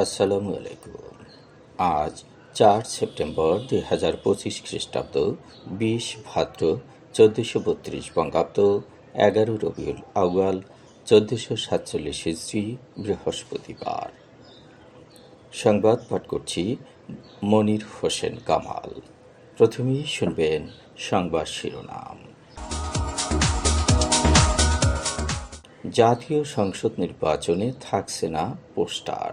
আসসালামু আলাইকুম। আজ 4 সেপ্টেম্বর 2025 খ্রিস্টাব্দ, 20 ভাদ্র 1432 বঙ্গাব্দ, 11 রবিউল আউয়াল 1447 হিজরি, বৃহস্পতিবার। সংবাদ পাঠ করছি মনির হোসেন কামাল। প্রথমেই শুনবেন সংবাদ শিরোনাম। জাতীয় সংসদ নির্বাচনে থাকছে না পোস্টার।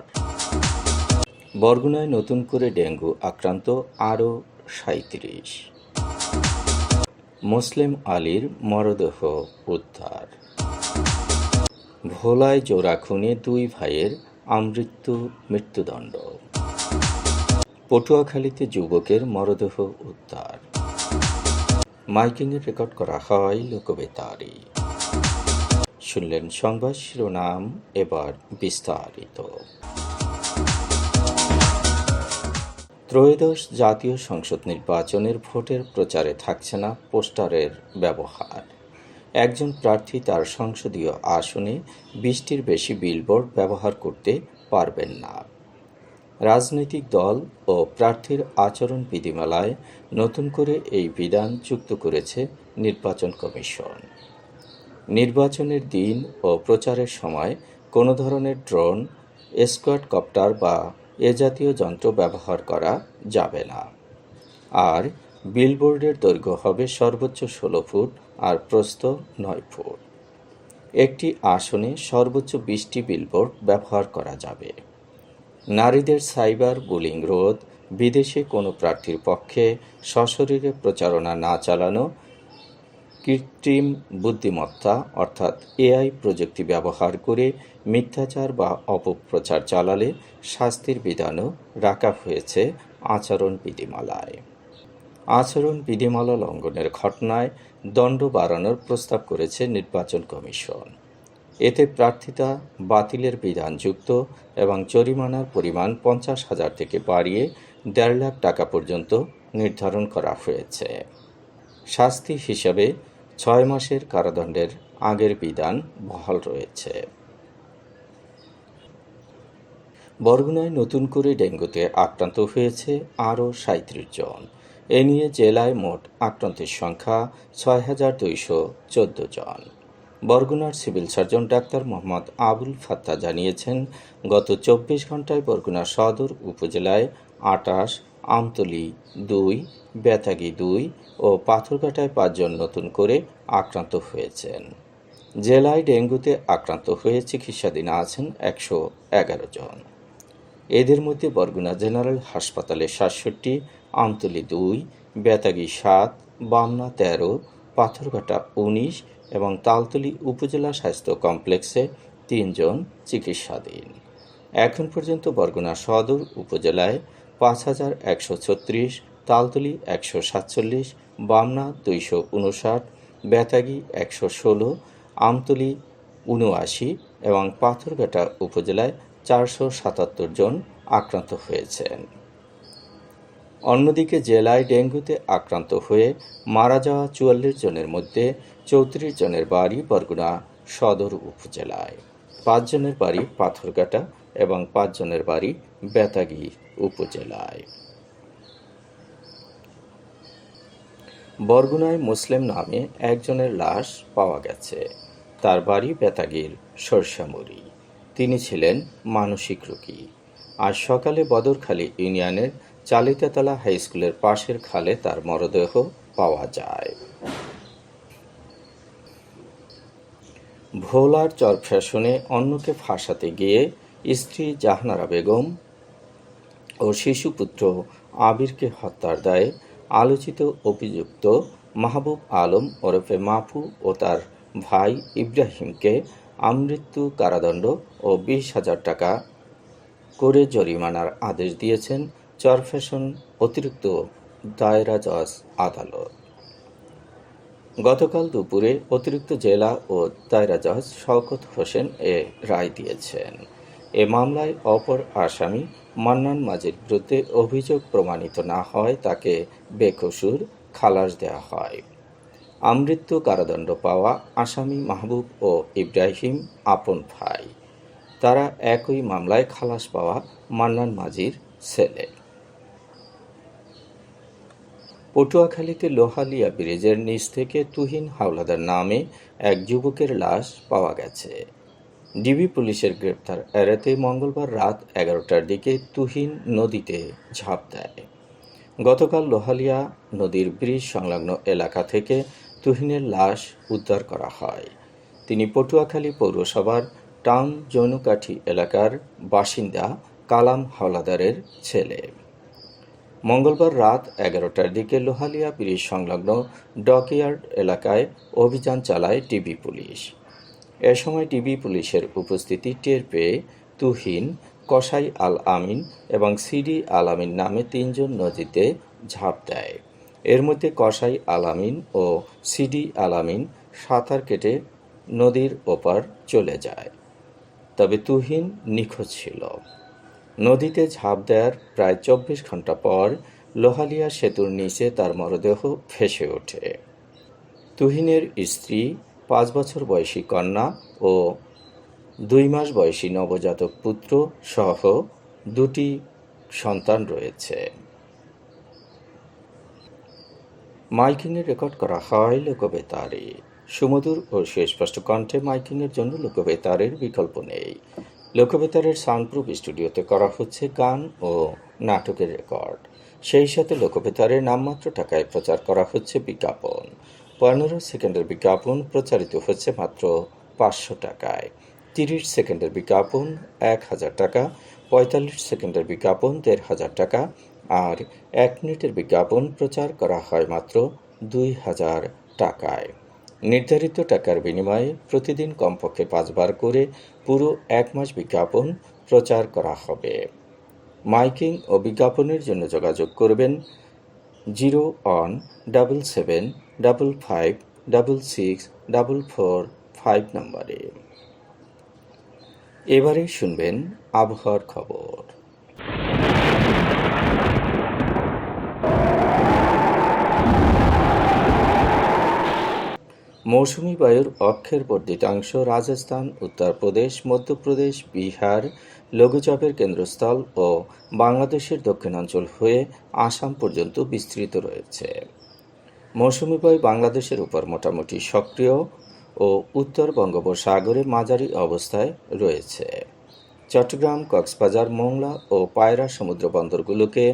বরগুনায় নতুন করে ডেঙ্গু আক্রান্ত আরও 37। মুসলিম আলীর মরদেহ উদ্ধার। ভোলায় জোড়া খুনে 2 ভাইয়ের আমৃত্যু মৃত্যুদণ্ড। পটুয়াখালীতে যুবকের মরদেহ উদ্ধার। মাইকিংয়ে রেকর্ড করা হয় লোকবেতারে। শুনলেন সংবাদ শিরোনাম, এবার বিস্তারিত। ত্রয়োদশ জাতীয় সংসদ নির্বাচনের ভোটের প্রচারে থাকছে না পোস্টারের ব্যবহার। একজন প্রার্থী তার সংসদীয় আসনে 20টির বেশি বিলবোর্ড ব্যবহার করতে পারবেন না। রাজনৈতিক দল ও প্রার্থীর আচরণ বিধিমালায় নতুন করে এই বিধান যুক্ত করেছে নির্বাচন কমিশন। নির্বাচনের দিন ও প্রচারের সময় কোনো ধরনের ড্রোন, স্কোয়াড কপ্টার বা এ জাতীয় যন্ত্র ব্যবহার করা যাবে না। আর বিলবোর্ডের দৈর্ঘ্য হবে সর্বোচ্চ 16 ফুট আর প্রস্থ 9 ফুট। একটি আসনে সর্বোচ্চ 20টি বিলবোর্ড ব্যবহার করা যাবে। নারীদের সাইবার বুলিং রোধ, বিদেশে কোনো প্রার্থীর পক্ষে সশরীরে প্রচারণা না চালানো, কৃত্রিম বুদ্ধিমত্তা অর্থাৎ এআই প্রযুক্তি ব্যবহার করে মিথ্যাচার বা অপপ্রচার চালালে শাস্তির বিধানও রাখা হয়েছে আচরণ বিধিমালায়। আচরণ বিধিমালা লঙ্ঘনের ঘটনায় দণ্ড বাড়ানোর প্রস্তাব করেছে নির্বাচন কমিশন। এতে প্রার্থিতা বাতিলের বিধান যুক্ত এবং জরিমানার পরিমাণ 50,000 থেকে বাড়িয়ে 1.5 লাখ টাকা পর্যন্ত নির্ধারণ করা হয়েছে। শাস্তি হিসাবে 6 মাসের কারাদণ্ডের আগের বিধান বহাল রয়েছে। বরগুনায় নতুন করে ডেঙ্গুতে আক্রান্ত হয়েছে আরও 37 জন। এ নিয়ে জেলায় মোট আক্রান্তের সংখ্যা 6,214 জন। বরগুনার civil surgeon doctor Mohammad Abul Fatta জানিয়েছেন, গত 24 ঘন্টায় বরগুনা সদর উপজেলায় 28, আমতলী 2, বেতাগী 2 ও পাথরঘাটায় 5 জন নতুন করে আক্রান্ত হয়েছেন। জেলায় ডেঙ্গুতে আক্রান্ত হয়ে চিকিৎসাধীন আছেন 111 জন। এদের মধ্যে বরগুনা জেনারেল হাসপাতালে 67, আমতলী 2, বেতাগী 7, বামনা 13, পাথরঘাটা 19 এবং তালতলী উপজেলা স্বাস্থ্য কমপ্লেক্সে 3 জন চিকিৎসাধীন। এখন পর্যন্ত বরগুনা সদর উপজেলায় 5,136, তালতলী 147, বামনা 259, বেতাগী 116, আমতলী 79 এবং পাথরঘাটা উপজেলায় 477 জন আক্রান্ত হয়েছেন। অন্যদিকে জেলায় ডেঙ্গুতে আক্রান্ত হয়ে মারা যাওয়া 44 জনের মধ্যে 34 জনের বাড়ি বরগুনা সদর উপজেলায়, 5 জনের বাড়ি পাথরঘাটা এবং 5 জনের বাড়ি বেতাগী উপজেলায়। বরগুনায় মুসলিম নামে একজনের লাশ পাওয়া গেছে। তার বাড়ি বেতাগীর সরষামুড়ি। তিনি ছিলেন মানসিক রোগী। আজ সকালে বদরখালী ইউনিয়নের চালিতাতলা হাইস্কুলের পাশের খালে তার মরদেহ পাওয়া যায়। ভোলার চরফ্যাশনে অন্যকে ফাঁসাতে গিয়ে স্ত্রী জাহানারা বেগম ও শিশুপুত্র আবিরকে হত্যার দায়ে আলোচিত অভিযুক্ত মাহবুব আলম ওরফে মাফু ও তার ভাই ইব্রাহিমকে আমৃত্যু কারাদণ্ড ও 20,000 টাকা করে জরিমানার আদেশ দিয়েছেন চরফ্যাশন অতিরিক্ত দায়রা জজ আদালত। গতকাল দুপুরে অতিরিক্ত জেলা ও দায়রা জজ শওকত হোসেন এ রায় দিয়েছেন। এ মামলায় অপর আসামি মান্নান মাঝির বিরুদ্ধে অভিযোগ প্রমাণিত না হয় তাকে বেকসুর খালাস দেওয়া হয়। আমৃত্যু কারাদণ্ড পাওয়া আসামি মাহবুব ও ইব্রাহিম আপন ভাই। তারা একই মামলায় খালাস পাওয়া মান্নান মাঝির ছেলে। পটুয়াখালীতে লোহালিয়া ব্রিজের নিচ থেকে তুহিন হাওলাদার নামে এক যুবকের লাশ পাওয়া গেছে। ডিবি পুলিশের গ্রেপ্তার এড়াতে মঙ্গলবার রাত 11টার দিকে তুহিন নদীতে ঝাঁপ দেয়। গতকাল লোহালিয়া নদীর ব্রিজ সংলগ্ন এলাকা থেকে তুহিনের লাশ উদ্ধার করা হয়। তিনি পটুয়াখালী পৌরসভার টাউন জৈনুকাঠি এলাকার বাসিন্দা কালাম হাওলাদারের ছেলে। মঙ্গলবার রাত 11টার দিকে লোহালিয়া ব্রিজ সংলগ্ন ডকইয়ার্ড এলাকায় অভিযান চালায় ডিবি পুলিশ। এ সময় ডিবি পুলিশের উপস্থিতি টের পেয়ে তুহিন, কসাই আল আমিন এবং সিডি আল আমিন নামে 3 জন নদীতে ঝাঁপ দেয়। এর মধ্যে কসাই আল আমিন ও সিডি আল আমিন সাঁতার কেটে নদীর ওপার চলে যায়, তবে তুহিন নিখোঁজ ছিল। নদীতে ঝাঁপ দেওয়ার প্রায় 24 ঘন্টা পর লোহালিয়া সেতুর নিচে তার মরদেহ ভেসে ওঠে। তুহিনের স্ত্রী, 5 বছর বয়সী কন্যা ও 2 মাস বয়সী নবজাতক পুত্র সহ 2টি সন্তান রয়েছে। মাইকিংয়ে রেকর্ড করা হয় লোকবেতারে। সুমধুর ও সুস্পষ্ট কণ্ঠে মাইকিংয়ের জন্য লোকবেতারের বিকল্প নেই। লোকবেতারের সাউন্ডপ্রুফ স্টুডিওতে করা হচ্ছে গান ও নাটকের রেকর্ড। সেই সাথে লোকবেতারের নামমাত্র টাকায় প্রচার করা হচ্ছে বিজ্ঞাপন। 15 সেকেন্ডের বিজ্ঞাপন প্রচারিত হচ্ছে মাত্র 500 টাকায়। 30 সেকেন্ডের বিজ্ঞাপন 1000 টাকা, 45 সেকেন্ডের বিজ্ঞাপন 1500 টাকা আর 1 মিনিটের বিজ্ঞাপন প্রচার করা হয় মাত্র 2000 টাকায়। নির্ধারিত টাকার বিনিময়ে প্রতিদিন কমপক্ষে 5 বার করে পুরো 1 মাস বিজ্ঞাপন প্রচার করা হবে। মাইকিং ও বিজ্ঞাপনের জন্য যোগাযোগ করবেন 01755564445 নম্বরে। এবারে শুনবেন আবহাওয়ার খবর। মৌসুমি বায়ুর অক্ষের বর্ধিতাংশ রাজস্থান, উত্তরপ্রদেশ, মধ্যপ্রদেশ, বিহার, লঘুচাপের কেন্দ্রস্থল ও বাংলাদেশের দক্ষিণাঞ্চল হয়ে আসাম পর্যন্ত বিস্তৃত রয়েছে। মৌসুমি বায়ু বাংলাদেশের উপর মোটামুটি সক্রিয় ও উত্তর বঙ্গোপসাগরে মাঝারি অবস্থায় রয়েছে। চট্টগ্রাম, কক্সবাজার, মোংলা ও পায়রা সমুদ্র বন্দরগুলোকে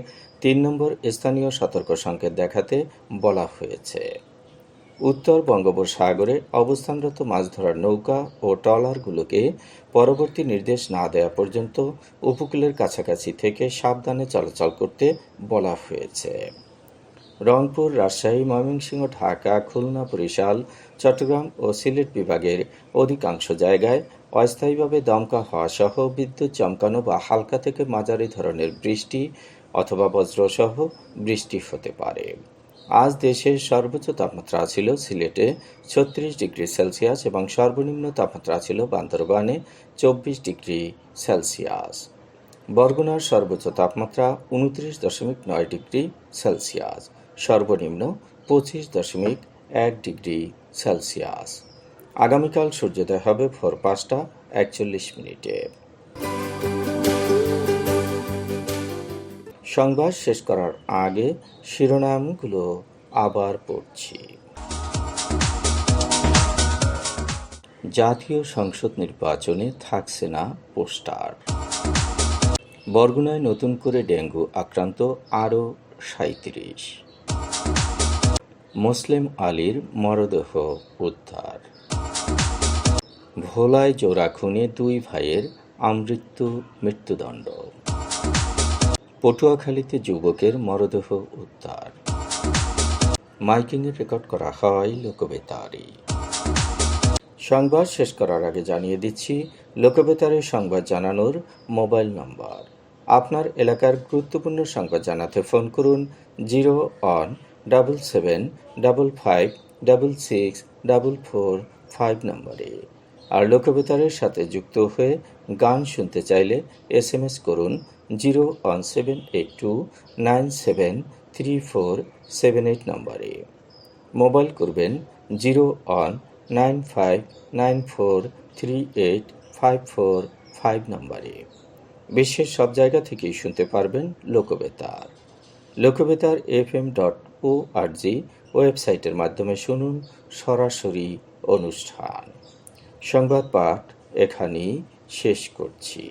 3 নম্বর স্থানীয় সতর্ক সংকেত দেখাতে বলা হয়েছে। উত্তর বঙ্গোপসাগরে অবস্থানরত মাছ ধরার নৌকা ও ট্রলারগুলোকে পরবর্তী নির্দেশ না দেওয়া পর্যন্ত উপকূলের কাছাকাছি থেকে সাবধানে চলাচল করতে বলা হয়েছে। রংপুর, রাজশাহী, ময়মনসিংহ, ঢাকা, খুলনা, বরিশাল, চট্টগ্রাম ও সিলেট বিভাগের অধিকাংশ জায়গায় অস্থায়ীভাবে দমকা হওয়া সহ বিদ্যুৎ চমকানো বা হালকা থেকে মাঝারি ধরনের বৃষ্টি অথবা বজ্রসহ বৃষ্টি হতে পারে। আজ দেশের সর্বোচ্চ তাপমাত্রা ছিল সিলেটে 36 ডিগ্রি সেলসিয়াস এবং সর্বনিম্ন তাপমাত্রা ছিল বান্দরবানে 24 ডিগ্রি সেলসিয়াস। বরগুনার সর্বোচ্চ তাপমাত্রা 29.9 ডিগ্রি সেলসিয়াস, সর্বনিম্ন 25.1 ডিগ্রি সেলসিয়াস। আগামীকাল সূর্যোদয় হবে ভোর 5:41। সংবাদ শেষ করার আগে শিরোনামগুলো আবার পড়ছি। জাতীয় সংসদ নির্বাচনে থাকছে না পোস্টার। বরগুনায় নতুন করে ডেঙ্গু আক্রান্ত আরও 37। মুসলিম আলীর মরদেহ উদ্ধার। ভোলায় জোড়া খুনে 2 ভাইয়ের আমৃত্যু মৃত্যুদণ্ড। পটুয়াখালীতে যুবকের মরদেহ উদ্ধার। মাইকিংয়ে রেকর্ড করা হয় লোকবেতারে। সংবাদ শেষ করার আগে জানিয়ে দিচ্ছি লোকবেতারে সংবাদ জানানোর মোবাইল নম্বর। আপনার এলাকার গুরুত্বপূর্ণ সংবাদ জানাতে ফোন করুন 01755564445 নম্বরে। আর লোকবেতারের সাথে যুক্ত হয়ে গান শুনতে চাইলে SMS করুন 01782973478 নম্বরে। মোবাইল করবেন 01959438545 5 নম্বরে। বিশ্বের সব জায়গা থেকেই শুনতে পারবেন লোকবেতার। লোকবেতার fm.org ওয়েবসাইটের মাধ্যমে শুনুন সরাসরি অনুষ্ঠান। সংবাদ পাঠ এখানেই শেষ করছি।